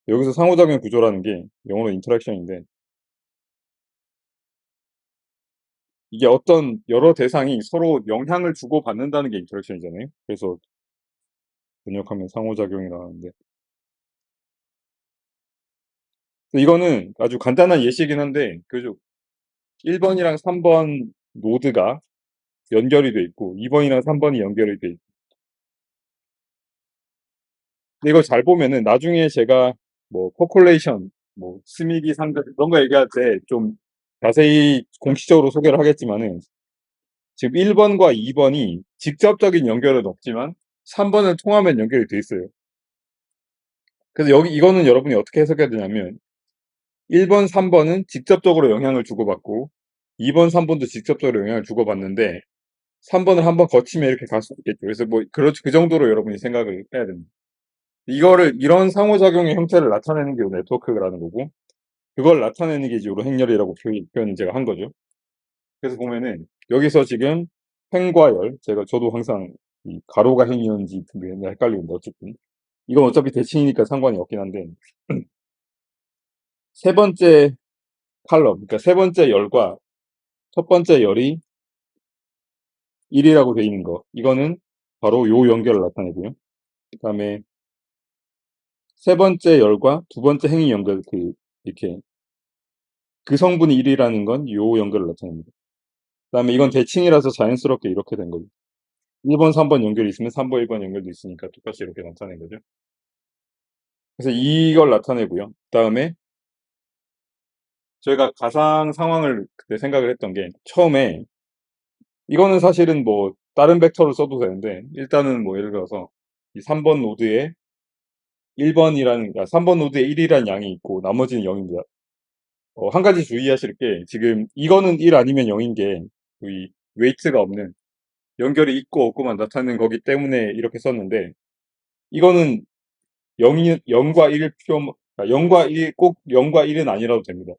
여기서 상호작용 구조라는 게 영어로 인터랙션인데, 이게 어떤 여러 대상이 서로 영향을 주고받는다는 게 인터랙션이잖아요. 그래서 번역하면 상호작용이라는데, 이거는 아주 간단한 예시이긴 한데, 그죠? 1번이랑 3번 노드가 연결이 돼 있고 2번이랑 3번이 연결이 돼 있고, 근데 이걸 잘 보면은 나중에 제가 뭐 포콜레이션, 뭐 스미기 상대 그런 거 얘기할 때 좀 자세히 공식적으로 소개를 하겠지만은, 지금 1번과 2번이 직접적인 연결은 없지만 3번을 통하면 연결이 돼 있어요. 그래서 여기 이거는 여러분이 어떻게 해석해야 되냐면, 1번, 3번은 직접적으로 영향을 주고받고 2번, 3번도 직접적으로 영향을 주고받는데 3번을 한번 거치면 이렇게 갈 수 있겠죠. 그래서 뭐 그 정도로 여러분이 생각을 해야 됩니다. 이거를 이런 상호작용의 형태를 나타내는 게 네트워크라는 거고, 그걸 나타내는 게 이제 요런 행렬이라고 표현을 제가 한 거죠. 그래서 보면은 여기서 지금 행과 열, 저도 항상 이 가로가 행이었는지 맨날 헷갈리는데 어쨌든 이건 어차피 대칭이니까 상관이 없긴 한데, 세 번째 칼럼, 그러니까 세 번째 열과 첫 번째 열이 1이라고 돼 있는 거, 이거는 바로 요 연결을 나타내고요. 그다음에 세 번째 열과 두 번째 행이 연결, 이렇게 그 성분이 1이라는 건 요 연결을 나타냅니다. 그다음에 이건 대칭이라서 자연스럽게 이렇게 된 거죠. 1번, 3번 연결이 있으면 3번, 1번 연결도 있으니까 똑같이 이렇게 나타낸 거죠. 그래서 이걸 나타내고요. 그다음에 저희가 가상 상황을 그때 생각을 했던 게, 처음에 이거는 사실은 뭐 다른 벡터를 써도 되는데, 일단은 뭐 예를 들어서 이 3번 노드에 3번 노드에 1이라는 양이 있고 나머지는 0입니다. 한 가지 주의하실 게, 지금 이거는 1 아니면 0인 게 이 웨이트가 없는, 연결이 있고 없고만 나타내는 거기 때문에 이렇게 썼는데, 이거는 0과 1 0과 1, 꼭 0과 1은 아니라도 됩니다.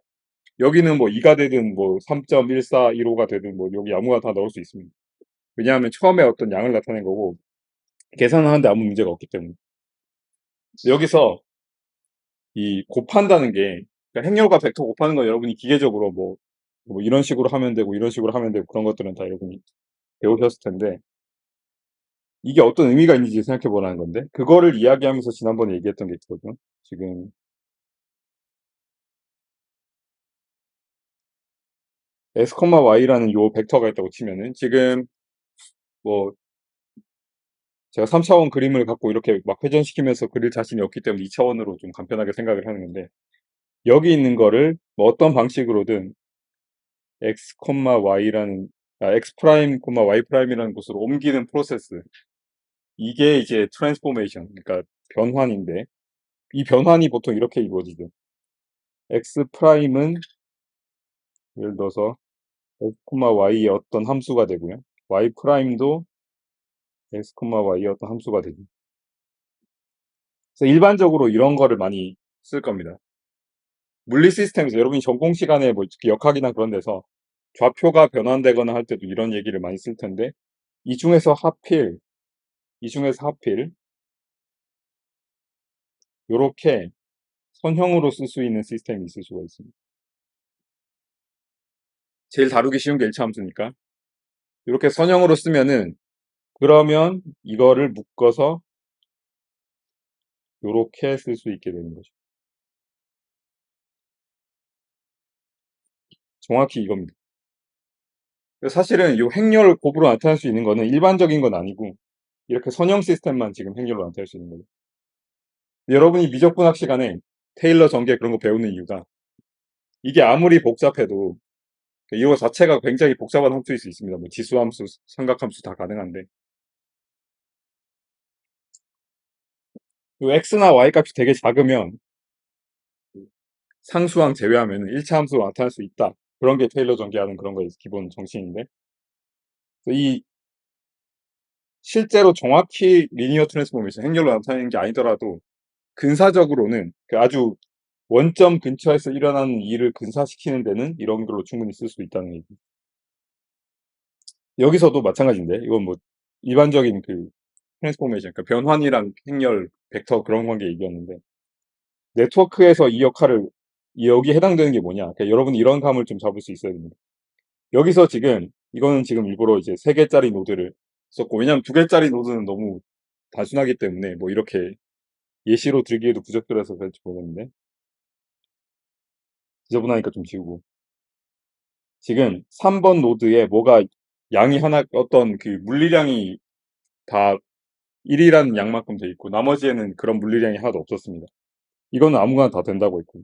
여기는 뭐 2가 되든 뭐 3.1415가 되든 뭐 여기 아무거나 다 넣을 수 있습니다. 왜냐하면 처음에 어떤 양을 나타낸 거고 계산하는데 아무 문제가 없기 때문에. 여기서 이 곱한다는 게, 그러니까 행렬과 벡터 곱하는 건 여러분이 기계적으로 뭐 이런 식으로 하면 되고 이런 식으로 하면 되고 그런 것들은 다 여러분이 배우셨을 텐데, 이게 어떤 의미가 있는지 생각해 보라는 건데, 그거를 이야기하면서 지난번에 얘기했던 게 있거든요. 지금 x, y라는 요 벡터가 있다고 치면은, 지금 뭐 제가 3차원 그림을 갖고 이렇게 막 회전시키면서 그릴 자신이 없기 때문에 2차원으로 좀 간편하게 생각을 하는 건데, 여기 있는 거를 뭐 어떤 방식으로든 x, y라는 x 프라임, y 프라임이라는 곳으로 옮기는 프로세스, 이게 이제 트랜스포메이션, 그러니까 변환인데, 이 변환이 보통 이렇게 이루어지죠. x 프라임은 예를 들어서 x, y의 어떤 함수가 되고요. y 프라임도 x, y의 어떤 함수가 되죠. 그래서 일반적으로 이런 거를 많이 쓸 겁니다. 물리 시스템에서 여러분이 전공 시간에 뭐 특히 역학이나 그런 데서 좌표가 변환되거나 할 때도 이런 얘기를 많이 쓸 텐데, 이 중에서 하필 이 중에서 하필 요렇게 선형으로 쓸 수 있는 시스템이 있을 수가 있습니다. 제일 다루기 쉬운 게 1차 함수니까 이렇게 선형으로 쓰면은, 그러면 이거를 묶어서 요렇게 쓸 수 있게 되는 거죠. 정확히 이겁니다. 사실은 이 행렬 곱으로 나타날 수 있는 거는 일반적인 건 아니고, 이렇게 선형 시스템만 지금 행렬로 나타낼 수 있는 거죠. 여러분이 미적분학 시간에 테일러 전개 그런 거 배우는 이유가, 이게 아무리 복잡해도 이거 자체가 굉장히 복잡한 함수일 수 있습니다. 뭐 지수함수, 삼각함수 다 가능한데, 이 x나 y 값이 되게 작으면 상수항 제외하면 1차 함수로 나타날 수 있다. 그런 게 테일러 전개하는 그런 거의 기본 정신인데, 이 실제로 정확히 리니어 트랜스포메이션 행렬로 나타내는 게 아니더라도 근사적으로는 그 아주 원점 근처에서 일어나는 일을 근사시키는 데는 이런 걸로 충분히 쓸 수 있다는 얘기. 여기서도 마찬가지인데, 이건 뭐 일반적인 트랜스포메이션, 그러니까 변환이랑 행렬, 벡터 그런 관계 얘기였는데, 네트워크에서 이 역할을 여기에 해당되는 게 뭐냐. 그러니까 여러분이 이런 감을 좀 잡을 수 있어야 됩니다. 여기서 지금 이거는 지금 일부러 이제 3개짜리 노드를 썼고, 왜냐면 2개짜리 노드는 너무 단순하기 때문에 뭐 이렇게 예시로 들기에도 부적절해서 그럴지 모르겠는데, 지저분하니까 좀 지우고. 지금 3번 노드에 뭐가 양이 하나, 어떤 그 물리량이 다 1이라는 양만큼 돼 있고, 나머지에는 그런 물리량이 하나도 없었습니다. 이거는 아무거나 다 된다고 했고.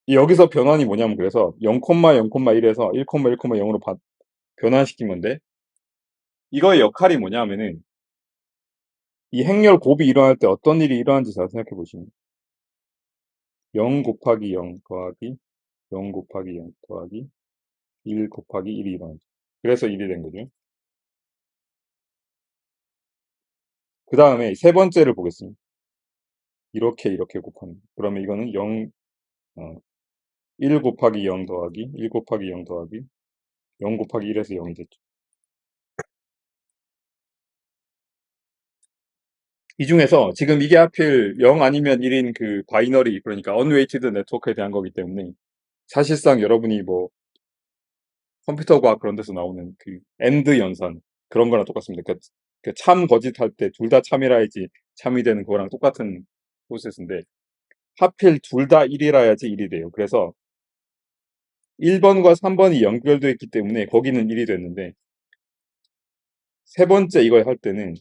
여기서 변환이 뭐냐면, 그래서 0,0,1에서 1,1,0으로 변환시킨 건데, 이거의 역할이 뭐냐면은 이 행렬 곱이 일어날 때 어떤 일이 일어나는지 잘 생각해 보시면, 0 곱하기 0 더하기 0 곱하기 0 더하기 1 곱하기 1이 일어나죠. 그래서 1이 된 거죠. 그 다음에 세 번째를 보겠습니다. 이렇게 곱하는 거. 그러면 이거는 1 곱하기 0 더하기 1 곱하기 0 더하기 0 곱하기 1에서 0이 됐죠. 이 중에서 지금 이게 하필 0 아니면 1인 그 바이너리, 그러니까 언웨이티드 네트워크에 대한 거기 때문에, 사실상 여러분이 뭐 컴퓨터 과학 그런 데서 나오는 그 AND 연산 그런 거랑 똑같습니다. 그 참 거짓할 때 둘 다 참이라 해야지 참이 되는 거랑 똑같은 프로세스인데, 하필 둘 다 1이라야지 1이 돼요. 그래서 1번과 3번이 연결되어 있기 때문에 거기는 1이 됐는데, 세 번째 이거 할 때는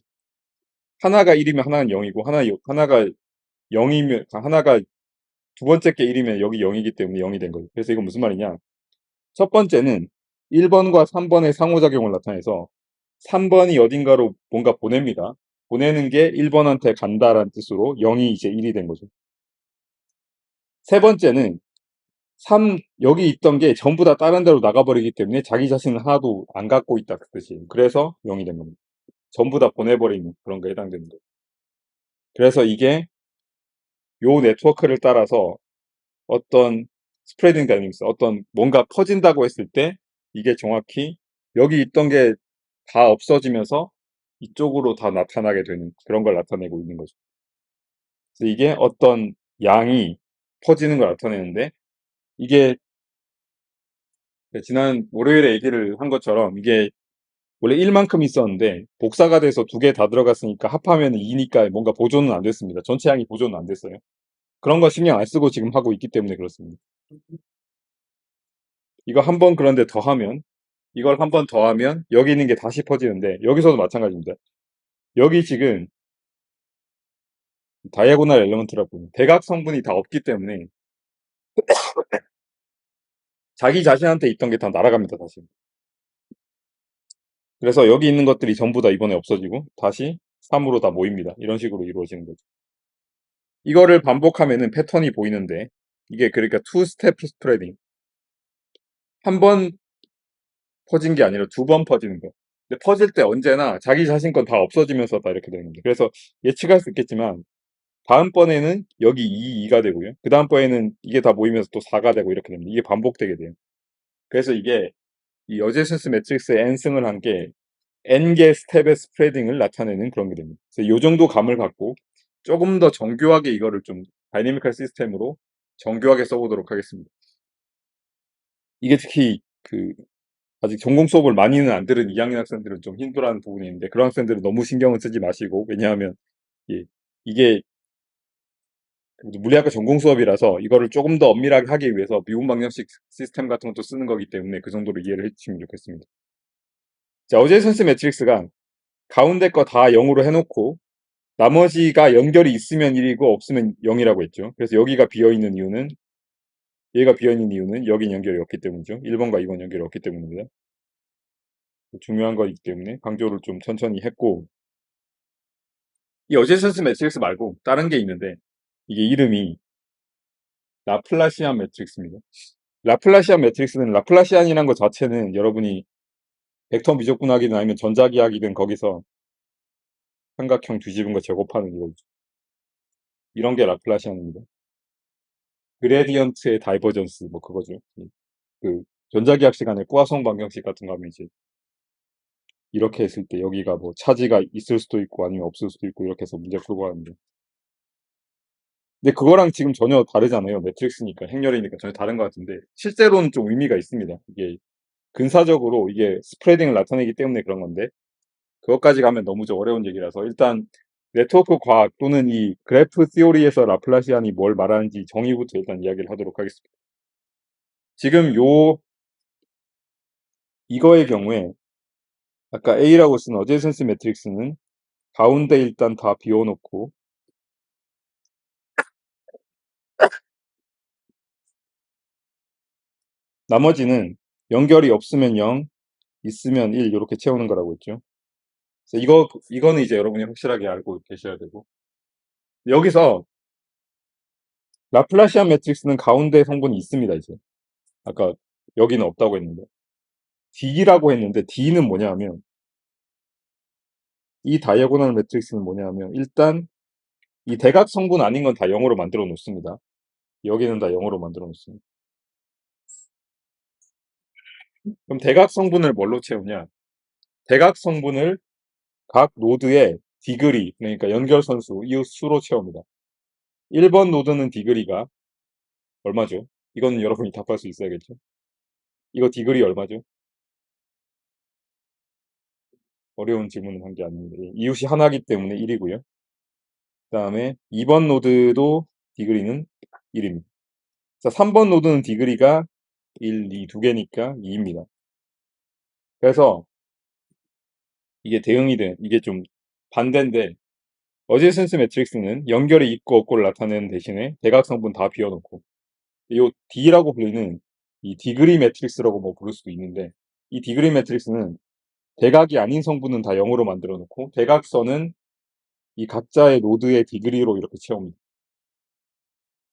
하나가 1이면 하나는 0이고, 하나가 0이면, 하나가 두 번째 게 1이면 여기 0이기 때문에 0이 된 거예요. 그래서 이건 무슨 말이냐? 첫 번째는 1번과 3번의 상호작용을 나타내서 3번이 어딘가로 뭔가 보냅니다. 보내는 게 1번한테 간다라는 뜻으로 0이 이제 1이 된 거죠. 세 번째는 여기 있던 게 전부 다 다른 데로 나가버리기 때문에 자기 자신을 하나도 안 갖고 있다, 그 뜻이에요. 그래서 0이 된 겁니다. 전부 다 보내버리는 그런 거에 해당되는 거예요. 그래서 이게 요 네트워크를 따라서 어떤 스프레딩 다이내믹스, 어떤 뭔가 퍼진다고 했을 때 이게 정확히 여기 있던 게 다 없어지면서 이쪽으로 다 나타나게 되는 그런 걸 나타내고 있는 거죠. 그래서 이게 어떤 양이 퍼지는 걸 나타내는데, 이게 지난 월요일에 얘기를 한 것처럼 이게 원래 1만큼 있었는데 복사가 돼서 2개 다 들어갔으니까 합하면 2니까 뭔가 보존은 안 됐습니다. 전체 양이 보존은 안 됐어요. 그런 거 신경 안 쓰고 지금 하고 있기 때문에 그렇습니다. 이거 한 번 그런데 더하면, 이걸 한 번 더하면 여기 있는 게 다시 퍼지는데, 여기서도 마찬가지입니다. 여기 지금 다이아고날 엘리먼트라고 대각 성분이 다 없기 때문에 자기 자신한테 있던 게 다 날아갑니다, 다시. 그래서 여기 있는 것들이 전부 다 이번에 없어지고 다시 3으로 다 모입니다. 이런 식으로 이루어지는 거죠. 이거를 반복하면은 패턴이 보이는데, 이게 그러니까 투 스텝 스프레딩. 한 번 퍼진 게 아니라 2번 퍼지는 거. 근데 퍼질 때 언제나 자기 자신 건 다 없어지면서 다 이렇게 되는 겁니다. 그래서 예측할 수 있겠지만 다음번에는 여기 2가 되고요. 그 다음번에는 이게 다 모이면서 또 4가 되고 이렇게 됩니다. 이게 반복되게 돼요. 그래서 이게 이 어제슨스 매트릭스의 n승을 한 게 n개 스텝의 스프레딩을 나타내는 그런 게 됩니다. 그래서 이 정도 감을 갖고 조금 더 정교하게 이거를 좀 다이내미컬 시스템으로 정교하게 써보도록 하겠습니다. 이게 특히 그 아직 전공 수업을 많이는 안 들은 2학년 학생들은 좀 힘들어하는 부분이 있는데, 그런 학생들은 너무 신경을 쓰지 마시고, 왜냐하면 이게 물리학과 전공 수업이라서 이거를 조금 더 엄밀하게 하기 위해서 미분 방정식 시스템 같은 것도 쓰는 거기 때문에 그 정도로 이해를 해주시면 좋겠습니다. 자, 어제선스 매트릭스가 가운데 거 다 0으로 해놓고 나머지가 연결이 있으면 1이고 없으면 0이라고 했죠. 그래서 여기가 비어있는 이유는, 얘가 비어있는 이유는 여긴 연결이 없기 때문이죠. 1번과 2번 연결이 없기 때문입니다. 중요한 거이기 때문에 강조를 좀 천천히 했고, 이 어제선스 매트릭스 말고 다른 게 있는데, 이게 이름이 라플라시안 매트릭스입니다. 라플라시안 매트릭스는, 라플라시안이라는 것 자체는 여러분이 벡터 미적분학이든 아니면 전자기하학이든 거기서 삼각형 뒤집은 거 제곱하는 이거죠. 이런 게 라플라시안입니다. 그레디언트의 다이버전스 뭐 그거죠. 그 전자기학 시간에 포화송 방정식 같은 거 하면 이제 이렇게 했을 때 여기가 뭐 차지가 있을 수도 있고 아니면 없을 수도 있고 이렇게 해서 문제 풀고 하는데, 근데 그거랑 지금 전혀 다르잖아요. 매트릭스니까, 행렬이니까 전혀 다른 것 같은데, 실제로는 좀 의미가 있습니다. 이게 근사적으로 이게 스프레딩을 나타내기 때문에 그런 건데, 그것까지 가면 너무 좀 어려운 얘기라서, 일단 네트워크 과학 또는 이 그래프 시오리에서 라플라시안이 뭘 말하는지 정의부터 일단 이야기를 하도록 하겠습니다. 지금 이거의 경우에 아까 A라고 쓴 어제선스 매트릭스는 가운데 일단 다 비워놓고, 나머지는 연결이 없으면 0, 있으면 1 이렇게 채우는 거라고 했죠. 그래서 이거는 이제 여러분이 확실하게 알고 계셔야 되고, 여기서 라플라시안 매트릭스는 가운데 성분이 있습니다. 이제 아까 여기는 없다고 했는데, D라고 했는데, D는 뭐냐면, 이 다이아고널 매트릭스는 뭐냐면, 일단 이 대각 성분 아닌 건 다 0으로 만들어 놓습니다. 여기는 다 0으로 만들어 놓습니다. 그럼 대각 성분을 뭘로 채우냐? 대각 성분을 각 노드의 디그리, 그러니까 연결선수, 이웃 수로 채웁니다. 1번 노드는 디그리가 얼마죠? 이건 여러분이 답할 수 있어야겠죠? 이거 디그리 얼마죠? 어려운 질문을 한 게 아닌데, 이웃이 하나이기 때문에 1이고요. 그 다음에 2번 노드도 디그리는 1입니다. 자, 3번 노드는 디그리가 1, 2, 두 개니까 2입니다. 그래서 이게 이게 좀 반대인데, 어제센스 매트릭스는 연결이 있고 없고를 나타내는 대신에 대각 성분 다 비워놓고, 이 D라고 불리는 이 디그리 매트릭스라고 뭐 부를 수도 있는데, 이 디그리 매트릭스는 대각이 아닌 성분은 다 0으로 만들어 놓고, 대각선은 이 각자의 노드의 디그리로 이렇게 채웁니다.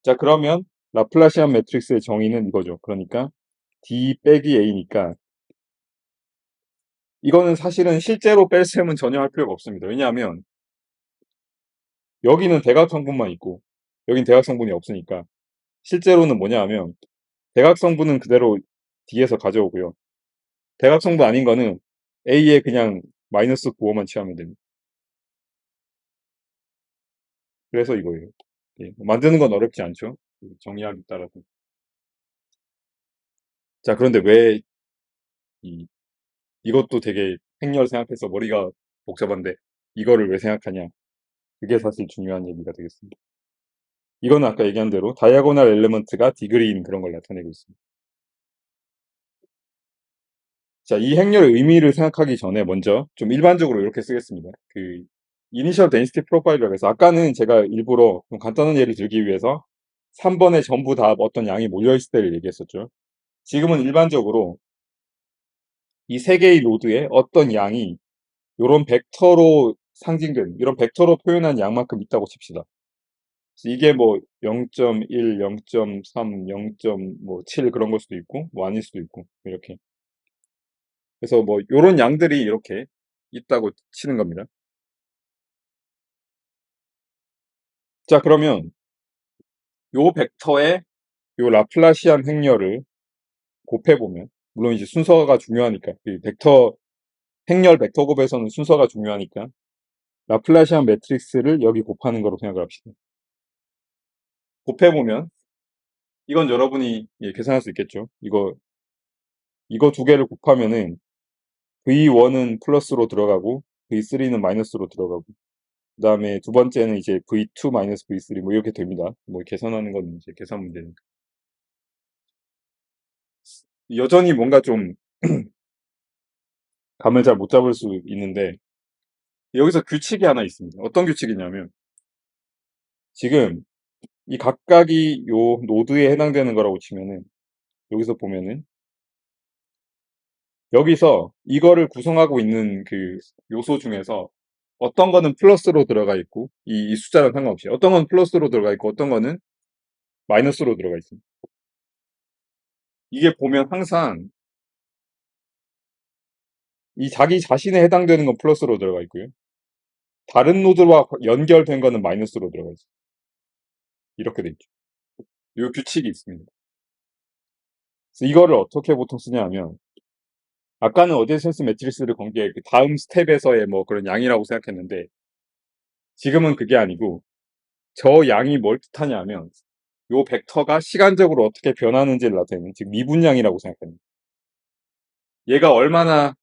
자, 그러면 라플라시안 매트릭스의 정의는 이거죠. 그러니까 D 빼기 A니까, 이거는 사실은 실제로 뺄 셈은 전혀 할 필요가 없습니다. 왜냐하면 여기는 대각 성분만 있고 여긴 대각 성분이 없으니까, 실제로는 뭐냐 하면 대각 성분은 그대로 D에서 가져오고요. 대각 성분 아닌 거는 A에 그냥 마이너스 9호만 취하면 됩니다. 그래서 이거예요. 예, 만드는 건 어렵지 않죠? 정의하기 따라서. 자, 그런데 왜 이, 이것도 되게 행렬 생각해서 머리가 복잡한데 이거를 왜 생각하냐? 그게 사실 중요한 얘기가 되겠습니다. 이거는 아까 얘기한 대로 다이아고널 엘리먼트가 디그리인 그런 걸 나타내고 있습니다. 자, 이 행렬의 의미를 생각하기 전에 먼저 좀 일반적으로 이렇게 쓰겠습니다. 그 이니셜 데인시티 프로파일이라고 해서, 아까는 제가 일부러 좀 간단한 예를 들기 위해서 3번에 전부 다 어떤 양이 몰려있을 때를 얘기했었죠. 지금은 일반적으로 이 세 개의 노드에 어떤 양이 이런 벡터로 상징된, 이런 벡터로 표현한 양만큼 있다고 칩시다. 이게 뭐 0.1, 0.3, 0.7 그런 걸 수도 있고 뭐 아닐 수도 있고 이렇게. 그래서 뭐 요런 양들이 이렇게 있다고 치는 겁니다. 자, 그러면 요 벡터의 요 라플라시안 행렬을 곱해보면, 물론 이제 순서가 중요하니까, 그 행렬 벡터 곱에서는 순서가 중요하니까 라플라시안 매트릭스를 여기 곱하는 거로 생각을 합시다. 곱해보면 이건 여러분이 계산할 수 있겠죠. 이거 두 개를 곱하면은 V1은 플러스로 들어가고 V3는 마이너스로 들어가고, 그 다음에 두 번째는 이제 V2 마이너스 V3 뭐 이렇게 됩니다. 뭐 계산하는 건 이제 계산 문제니까. 여전히 뭔가 좀 감을 잘 못 잡을 수 있는데, 여기서 규칙이 하나 있습니다. 어떤 규칙이냐면, 지금 이 각각이 요 노드에 해당되는 거라고 치면은, 여기서 보면은 여기서 이거를 구성하고 있는 그 요소 중에서 어떤 거는 플러스로 들어가 있고, 이 숫자랑 상관없이 어떤 건 플러스로 들어가 있고 어떤 거는 마이너스로 들어가 있습니다. 이게 보면 항상 이 자기 자신에 해당되는 건 플러스로 들어가 있고요, 다른 노드와 연결된 거는 마이너스로 들어가 있어요. 이렇게 돼 있죠. 이 규칙이 있습니다. 그래서 이거를 어떻게 보통 쓰냐 하면, 아까는 어제센스 매트리스를 건 게 그 다음 스텝에서의 뭐 그런 양이라고 생각했는데, 지금은 그게 아니고 저 양이 뭘 뜻하냐면 요 벡터가 시간적으로 어떻게 변하는지를 나타내는, 즉 미분량이라고 생각합니다. 얘가 얼마나,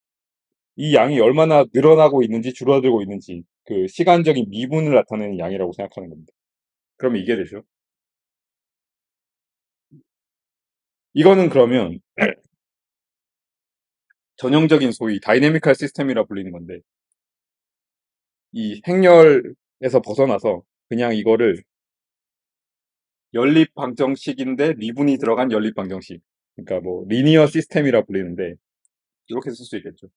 이 양이 얼마나 늘어나고 있는지 줄어들고 있는지 그 시간적인 미분을 나타내는 양이라고 생각하는 겁니다. 그러면 이게 되죠. 이거는 그러면 전형적인 소위 다이내미컬 시스템이라 불리는 건데, 이 행렬에서 벗어나서 그냥 이거를 연립 방정식인데 미분이 들어간 연립 방정식, 그러니까 뭐 리니어 시스템이라 불리는데 이렇게 쓸 수 있겠죠.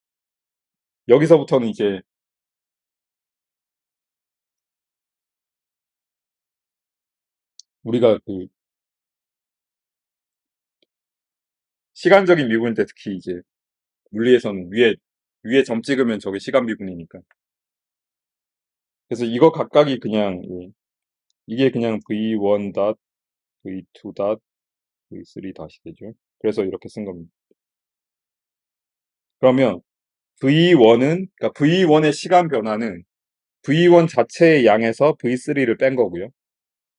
여기서부터는 이제 우리가 그 시간적인 미분일 때 특히 이제 물리에서는 위에 점 찍으면 저게 시간 미분이니까. 그래서 이거 각각이 그냥 이게 그냥 v1 닷, v2 닷, v3 다시 되죠. 그래서 이렇게 쓴 겁니다. 그러면 v1은, 그러니까 v1의 시간 변화는 v1 자체의 양에서 v3를 뺀 거고요.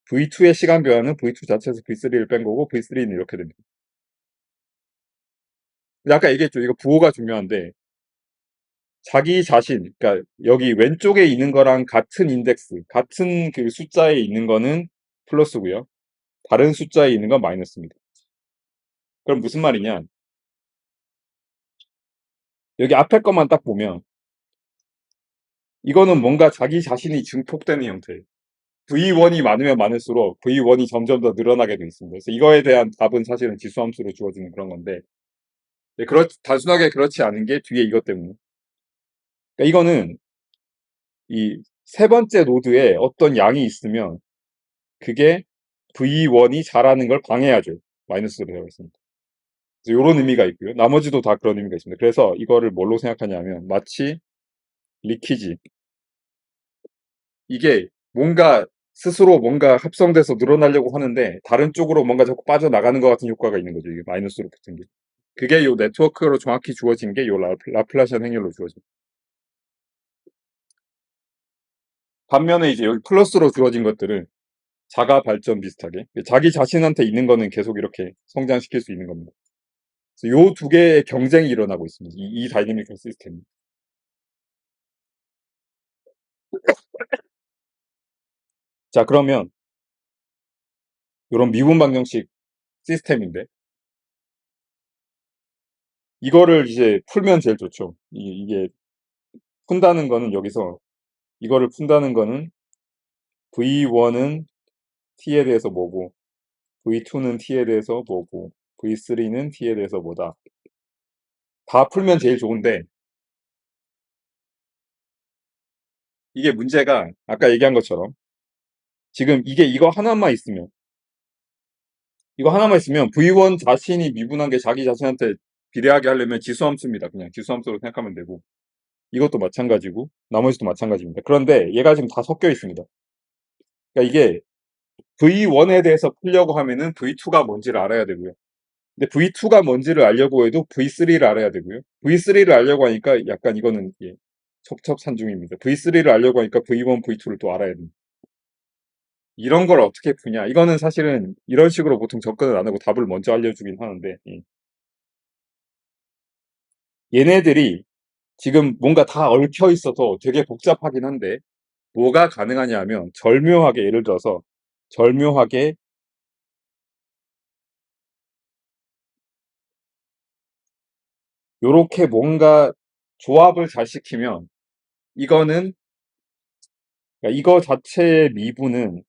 v2의 시간 변화는 v2 자체에서 v3를 뺀 거고, v3는 이렇게 됩니다. 근데 아까 얘기했죠. 이거 부호가 중요한데, 자기 자신, 그러니까 여기 왼쪽에 있는 거랑 같은 인덱스, 같은 그 숫자에 있는 거는 플러스고요. 다른 숫자에 있는 건 마이너스입니다. 그럼 무슨 말이냐? 여기 앞에 것만 딱 보면 이거는 뭔가 자기 자신이 증폭되는 형태예요. V1이 많으면 많을수록 V1이 점점 더 늘어나게 돼 있습니다. 그래서 이거에 대한 답은 사실은 지수함수로 주어지는 그런 건데, 네, 단순하게 그렇지 않은 게 뒤에 이것 때문에. 그러니까 이거는 이 세 번째 노드에 어떤 양이 있으면 그게 V1이 자라는 걸 방해하죠. 마이너스로 되어 있습니다. 그래서 이런 의미가 있고요. 나머지도 다 그런 의미가 있습니다. 그래서 이거를 뭘로 생각하냐면 마치 리키지. 이게 뭔가 스스로 뭔가 합성돼서 늘어나려고 하는데 다른 쪽으로 뭔가 자꾸 빠져나가는 것 같은 효과가 있는 거죠. 이게 마이너스로 붙은 게. 그게 요 네트워크로 정확히 주어진 게 요 라플라시안 행렬로 주어진. 반면에 이제 여기 플러스로 주어진 것들은 자가 발전 비슷하게 자기 자신한테 있는 거는 계속 이렇게 성장시킬 수 있는 겁니다. 그래서 요 두 개의 경쟁이 일어나고 있습니다. 이 다이내미컬 시스템이. 자, 그러면 요런 미분 방정식 시스템인데 이거를 이제 풀면 제일 좋죠. 이게 푼다는 거는 여기서 이거를 푼다는 거는 V1은 T에 대해서 뭐고 V2는 T에 대해서 뭐고 V3는 T에 대해서 뭐다. 다 풀면 제일 좋은데 이게 문제가 아까 얘기한 것처럼 지금 이거 하나만 있으면 V1 자신이 미분한 게 자기 자신한테 비례하게 하려면 지수함수입니다. 그냥 지수함수로 생각하면 되고 이것도 마찬가지고 나머지도 마찬가지입니다. 그런데 얘가 지금 다 섞여 있습니다. 그러니까 이게 V1에 대해서 풀려고 하면은 V2가 뭔지를 알아야 되고요. 근데 V2가 뭔지를 알려고 해도 V3를 알아야 되고요. V3를 알려고 하니까 약간 이거는 첩첩산중입니다. V3를 알려고 하니까 V1, V2를 또 알아야 됩니다. 이런 걸 어떻게 푸냐? 이거는 사실은 이런 식으로 보통 접근을 안 하고 답을 먼저 알려주긴 하는데, 얘네들이 지금 뭔가 다 얽혀 있어서 되게 복잡하긴 한데, 뭐가 가능하냐 하면, 예를 들어서, 절묘하게, 요렇게 뭔가 조합을 잘 시키면, 이거는, 그러니까 이거 자체의 미분은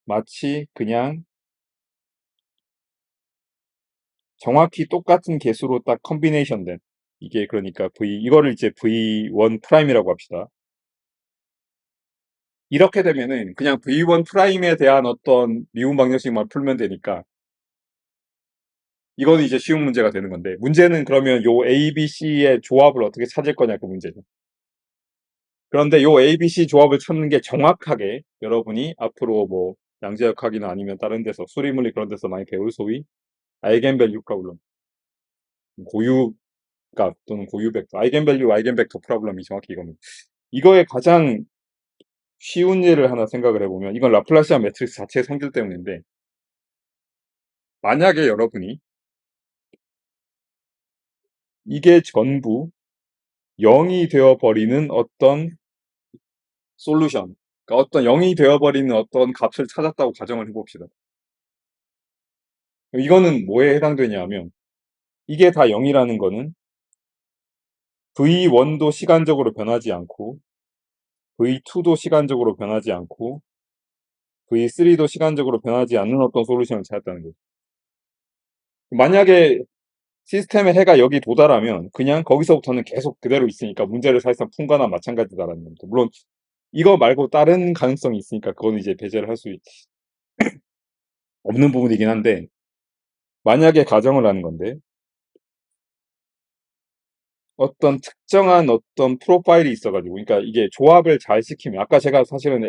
마치 그냥 정확히 똑같은 개수로 딱 컨비네이션 된, 이게 그러니까 이거를 이제 V1 프라임이라고 합시다. 이렇게 되면은 그냥 V1 프라임에 대한 어떤 미분 방정식만 풀면 되니까 이거는 이제 쉬운 문제가 되는 건데, 문제는 그러면 요 A, B, C의 조합을 어떻게 찾을 거냐 그 문제죠. 그런데 요 A, B, C 조합을 찾는 게 정확하게 여러분이 앞으로 뭐 양자역학이나 아니면 다른 데서 수리물리 그런 데서 많이 배울 소위 아이겐밸류 프로블럼, 고유값 또는 고유 벡터, 아이겐밸류, 아이겐벡터 프로블럼이 정확히 이겁니다. 이거의 가장 쉬운 예를 하나 생각을 해보면 이건 라플라시안 매트릭스 자체의 성질 때문인데 만약에 여러분이 이게 전부 0이 되어버리는 어떤 솔루션, 그러니까 어떤 0이 되어버리는 어떤 값을 찾았다고 가정을 해봅시다. 이거는 뭐에 해당되냐 하면 이게 다 0이라는 거는 V1도 시간적으로 변하지 않고 V2도 시간적으로 변하지 않고 V3도 시간적으로 변하지 않는 어떤 솔루션을 찾았다는 거죠. 만약에 시스템의 해가 여기 도달하면 그냥 거기서부터는 계속 그대로 있으니까 문제를 사실상 푼 거나 마찬가지다라는 겁니다. 물론 이거 말고 다른 가능성이 있으니까 그거는 이제 배제를 할 수 없는 부분이긴 한데 만약에 가정을 하는 건데 어떤 특정한 어떤 프로파일이 있어가지고 그러니까 이게 조합을 잘 시키면 아까 제가 사실은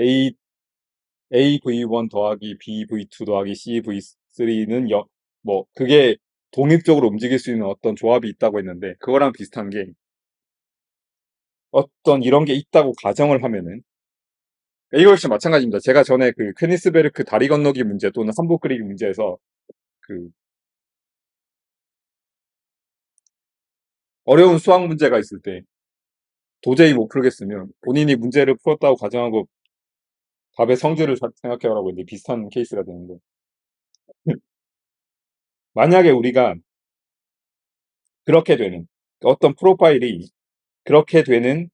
AV1 더하기 BV2 더하기 CV3는 뭐 그게 독립적으로 움직일 수 있는 어떤 조합이 있다고 했는데 그거랑 비슷한 게 어떤 이런 게 있다고 가정을 하면은 이거 역시 마찬가지입니다. 제가 전에 그 케니스베르크 다리 건너기 문제 또는 한복 그리기 문제에서 그 어려운 수학 문제가 있을 때 도저히 못 풀겠으면 본인이 문제를 풀었다고 가정하고 답의 성질을 생각해보라고 했는데 비슷한 케이스가 되는데 만약에 우리가 그렇게 되는 어떤 프로파일이 그렇게 되는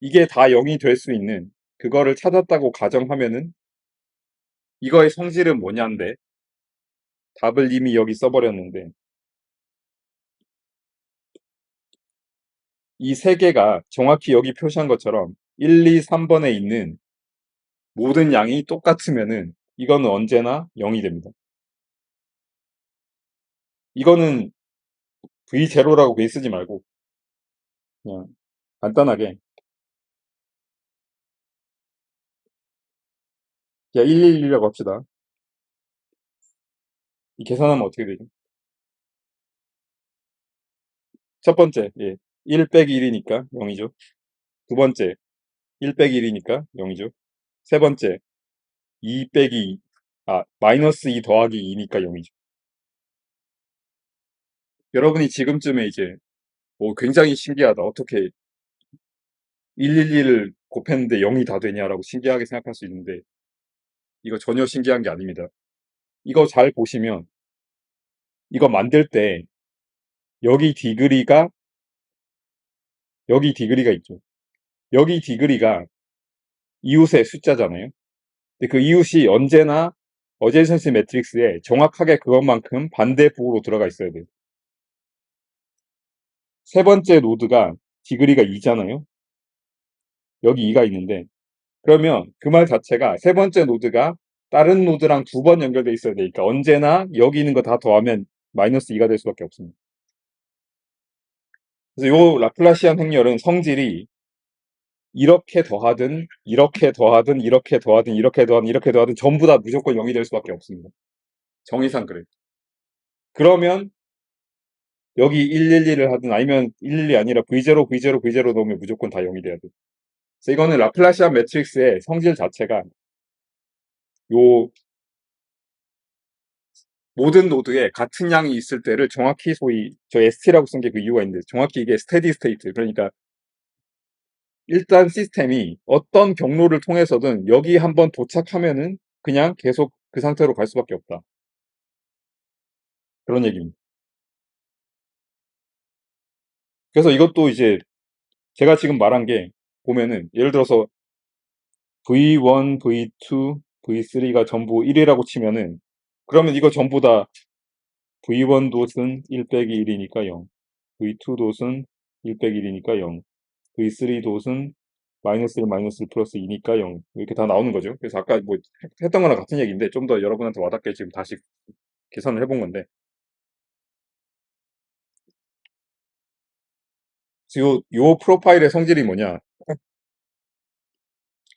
이게 다 0이 될 수 있는 그거를 찾았다고 가정하면은 이거의 성질은 뭐냐인데 답을 이미 여기 써버렸는데 이 세 개가 정확히 여기 표시한 것처럼 1, 2, 3번에 있는 모든 양이 똑같으면은 이거는 언제나 0이 됩니다. 이거는 V0라고 괜히 쓰지 말고 그냥 간단하게 그냥 111이라고 합시다. 이 계산하면 어떻게 되죠? 첫 번째, 예, 1 빼기 1이니까 0이죠. 두 번째, 1 빼기 1이니까 0이죠. 세 번째, 2 빼기 2, 마이너스 2 더하기 2니까 0이죠. 여러분이 지금쯤에 이제 굉장히 신기하다. 어떻게 111을 곱했는데 0이 다 되냐라고 신기하게 생각할 수 있는데 이거 전혀 신기한 게 아닙니다. 이거 잘 보시면 이거 만들 때 여기 디그리가 있죠. 여기 디그리가 이웃의 숫자잖아요. 근데 그 이웃이 언제나 어제선시 매트릭스에 정확하게 그것만큼 반대부호로 들어가 있어야 돼요. 세 번째 노드가 디그리가 2잖아요. 여기 2가 있는데 그러면 그 말 자체가 세 번째 노드가 다른 노드랑 두 번 연결돼 있어야 되니까 언제나 여기 있는 거 다 더하면 마이너스 2가 될 수밖에 없습니다. 그래서 요 라플라시안 행렬은 성질이 이렇게 더하든 이렇게 더하든 이렇게 더하든 이렇게 더하든 이렇게 더하든 전부 다 무조건 0이 될 수밖에 없습니다. 정의상 그래요. 그러면 여기 111을 하든 아니면 112 아니라 V0, V0, V0 넣으면 무조건 다 0이 돼야 돼. 그래서 이거는 라플라시안 매트릭스의 성질 자체가 요 모든 노드에 같은 양이 있을 때를 정확히 소위 저 ST라고 쓴 게 그 이유가 있는데 정확히 이게 스테디 스테이트 그러니까 일단 시스템이 어떤 경로를 통해서든 여기 한번 도착하면은 그냥 계속 그 상태로 갈 수밖에 없다. 그런 얘기입니다. 그래서 이것도 이제 제가 지금 말한 게 보면은 예를 들어서 V1, V2, V3가 전부 1이라고 치면은 그러면 이거 전부 다 V1 돛은 1 빼기 1이니까 0, V2 돛은 1 빼기 1이니까 0, V3 돛은 마이너스 1, 마이너스 1 플러스 2니까 0 이렇게 다 나오는 거죠. 그래서 아까 뭐 했던 거랑 같은 얘기인데 좀 더 여러분한테 와닿게 지금 다시 계산을 해본 건데 요 프로파일의 성질이 뭐냐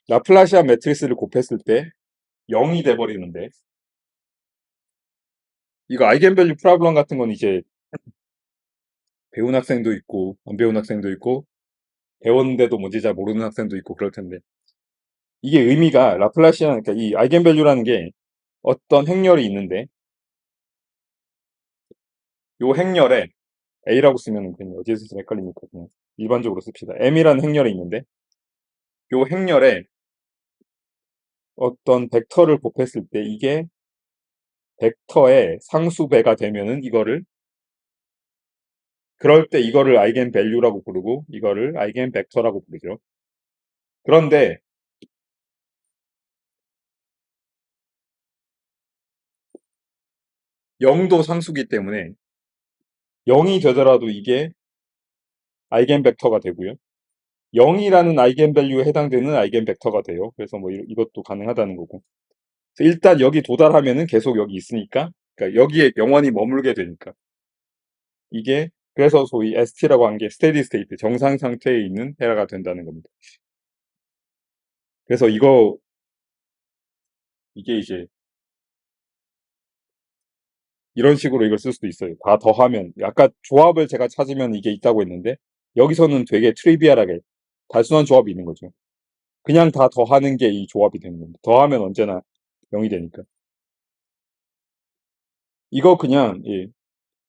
라플라시안 매트리스를 곱했을 때 0이 돼버리는데 이거 아이겐밸류 프로블럼 같은 건 이제 배운 학생도 있고 안 배운 학생도 있고 배웠는데도 뭔지 잘 모르는 학생도 있고 그럴 텐데 이게 의미가 라플라시안, 그러니까 이 아이겐밸류라는 게 어떤 행렬이 있는데, 요 행렬에 A라고 쓰면 그냥 어디에서 좀 헷갈리니까 그냥 일반적으로 씁시다. M이라는 행렬이 있는데, 요 행렬에 어떤 벡터를 곱했을 때 이게 벡터의 상수배가 되면은 그럴 때 이거를 아이겐밸류라고 부르고 이거를 아이겐벡터라고 부르죠. 그런데 0도 상수기 때문에 0이 되더라도 이게 아이겐벡터가 되고요. 0이라는 아이겐밸류에 해당되는 아이겐벡터가 돼요. 그래서 뭐 이것도 가능하다는 거고. 그래서 일단 여기 도달하면은 계속 여기 있으니까, 그러니까 여기에 영원히 머물게 되니까. 이게 그래서 소위 ST라고 한 게 스테디 스테이트, 정상 상태에 있는 헤라가 된다는 겁니다. 그래서 이게 이제 이런 식으로 이걸 쓸 수도 있어요. 다 더하면, 아까 조합을 제가 찾으면 이게 있다고 했는데, 여기서는 되게 트리비얼하게 단순한 조합이 있는 거죠. 그냥 다 더하는 게 이 조합이 되는 겁니다. 더하면 언제나 0이 되니까. 이거 그냥, 예,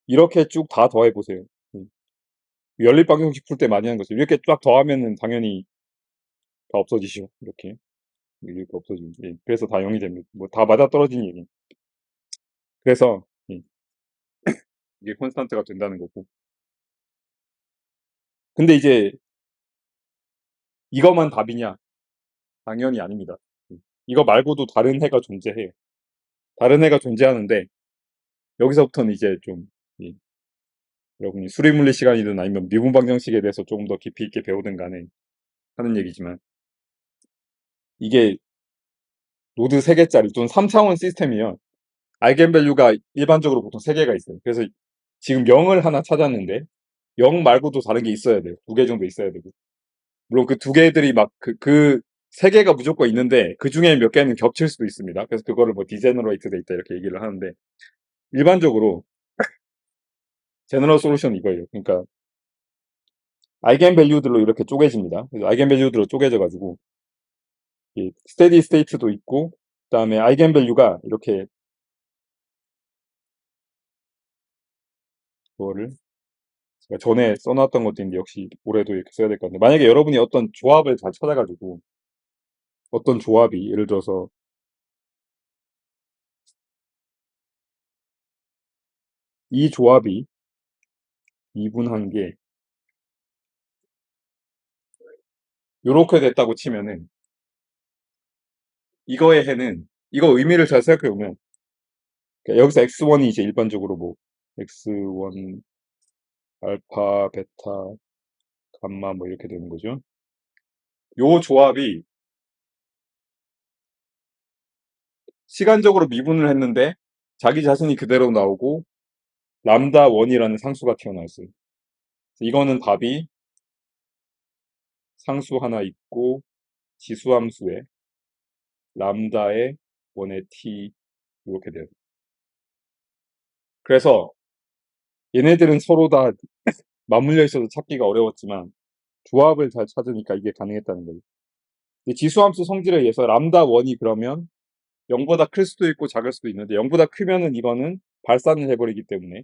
이렇게 쭉 다 더해보세요. 연립방정식 풀 때 많이 하는 거죠. 이렇게 쫙 더하면은 당연히 다 없어지죠. 이렇게 없어지고. 예, 그래서 다 0이 됩니다. 뭐 다 맞아떨어진 얘기. 그래서, 예, 이게 콘스탄트가 된다는 거고. 근데 이제 이거만 답이냐? 당연히 아닙니다. 이거 말고도 다른 해가 존재해요. 다른 해가 존재하는데 여기서부터는 이제 좀 예, 여러분이 수리물리 시간이든 아니면 미분 방정식에 대해서 조금 더 깊이 있게 배우든 간에 하는 얘기지만 이게 노드 3개짜리 또는 3차원 시스템이면 아이겐밸류가 일반적으로 보통 3개가 있어요. 그래서 지금 0을 하나 찾았는데 0 말고도 다른 게 있어야 돼요. 2개 정도 있어야 되고. 물론 그 2개들이 막 그 3개가 무조건 있는데 그 중에 몇 개는 겹칠 수도 있습니다. 그래서 그거를 뭐 디제너레이트 데이터 이렇게 얘기를 하는데 일반적으로 제너럴 솔루션 이거예요. 그러니까 아이겐밸류들로 이렇게 쪼개집니다. 그래서 아이겐밸류들로 쪼개져가지고 이 스테디 스테이트도 있고 그다음에 아이겐밸류가 이렇게 그거를 제가 전에 써놨던 것도 있는데 역시 올해도 이렇게 써야 될 것 같은데 만약에 여러분이 어떤 조합을 잘 찾아가지고 어떤 조합이 예를 들어서 이 조합이 미분한 게 요렇게 됐다고 치면은 이거의 해는 이거 의미를 잘 생각해 보면 그러니까 여기서 x1이 이제 일반적으로 뭐 x1 알파 베타 감마 뭐 이렇게 되는 거죠. 요 조합이 시간적으로 미분을 했는데 자기 자신이 그대로 나오고 람다 1이라는 상수가 튀어나왔어요. 이거는 답이 상수 하나 있고 지수함수에 람다의 1의 t 이렇게 돼요. 그래서 얘네들은 서로 다 맞물려 있어서 찾기가 어려웠지만 조합을 잘 찾으니까 이게 가능했다는 거예요. 지수함수 성질에 의해서 람다 1이 그러면 0보다 클 수도 있고 작을 수도 있는데 0보다 크면은 이거는 발산을 해버리기 때문에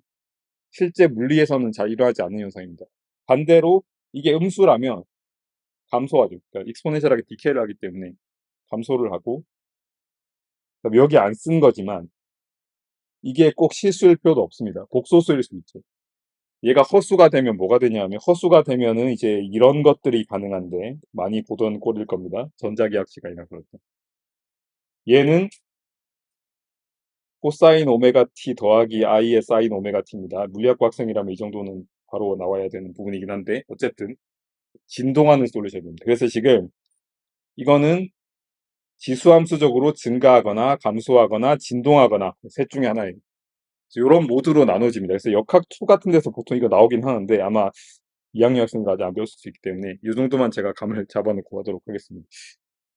실제 물리에서는 잘 일어나지 않는 현상입니다. 반대로 이게 음수라면 감소하죠. 그러니까 익스포넨셜하게 디케이를 하기 때문에 감소를 하고 여기 안 쓴 거지만 이게 꼭 실수일 필요도 없습니다. 복소수일 수 있죠. 얘가 허수가 되면 뭐가 되냐면 허수가 되면은 이제 이런 것들이 가능한데 많이 보던 꼴일 겁니다. 전자기학 시간이나 그럴 때. 얘는 코사인 오메가 t 더하기 i의 사인 오메가 t입니다. 물리학과 학생이라면 이 정도는 바로 나와야 되는 부분이긴 한데 어쨌든 진동하는 솔루션입니다. 그래서 지금 이거는 지수함수적으로 증가하거나 감소하거나 진동하거나 셋 중에 하나예요. 이런 모드로 나눠집니다. 그래서 역학2 같은 데서 보통 이거 나오긴 하는데 아마 2학년 학생은 아직 안 배웠을 수 있기 때문에 이 정도만 제가 감을 잡아놓고 가도록 하겠습니다.